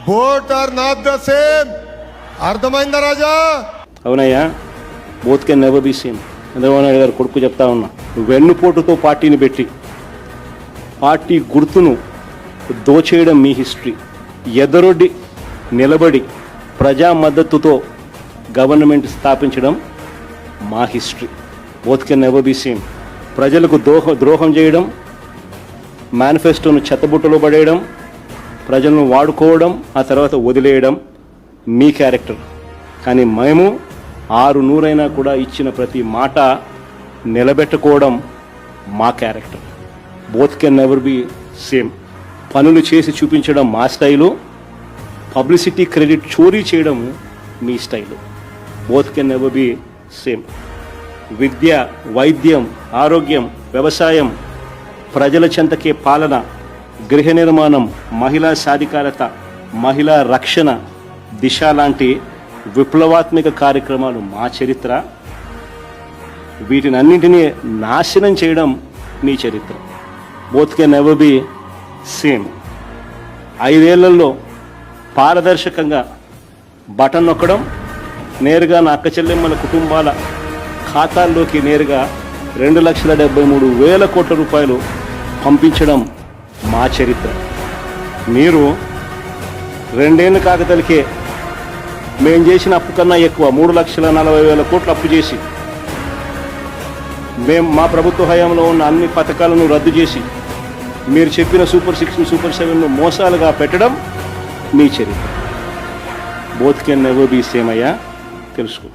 Boat are not the same. అర్థమైందా రాజా? అవునయ్యా, both can never be same. Chandrababu Naidu గారు కొడుకు చెప్తా ఉన్నా, వెన్నుపోటుతో పార్టీని పెట్టి పార్టీ గుర్తును దోచేయడం మీ హిస్టరీ, ఎదరొడ్డి నిలబడి ప్రజా మద్దతుతో గవర్నమెంట్ స్థాపించడం మా history. Both can never be same. ప్రజలకు ద్రోహం చేయడం, మేనిఫెస్టోను చెత్తబుట్టలో పడేయడం, ప్రజలను వాడుకోవడం, ఆ తర్వాత వదిలేయడం మీ క్యారెక్టర్. కానీ మేము 600 కూడా ఇచ్చిన ప్రతి మాట నిలబెట్టుకోవడం మా character. Both can never be same. పనులు చేసి చూపించడం మా స్టైలు, పబ్లిసిటీ క్రెడిట్ చోరీ చేయడం మీ style. Both can never be same. విద్య, వైద్యం, ఆరోగ్యం, వ్యవసాయం, ప్రజల చెంతకే పాలన, గృహ నిర్మాణం, మహిళా సాధికారత, మహిళా రక్షణ, దిశ లాంటి విప్లవాత్మక కార్యక్రమాలు మా చరిత్ర. వీటినన్నింటినీ నాశనం చేయడం మీ చరిత్ర. Both can never be same. 5 ఏళ్లలో పారదర్శకంగా బటన్ నొక్కడం, నేరుగా నా అక్క చెల్లెమ్మల కుటుంబాల ఖాతాల్లోకి నేరుగా 2,73,000 కోట్ల రూపాయలు పంపించడం మా చరిత్ర. మీరు 2 ఏళ్ళు కాకతలికే మేం చేసిన అప్పు కన్నా ఎక్కువ 3,40,000 కోట్లు అప్పు చేసి మా ప్రభుత్వ హయాంలో ఉన్న అన్ని పథకాలను రద్దు చేసి మీరు చెప్పిన సూపర్ 6, సూపర్ 7ను మోసాలుగా పెట్టడం మీ చరిత్ర. Both can never be same అయ్యా, తెలుసుకో.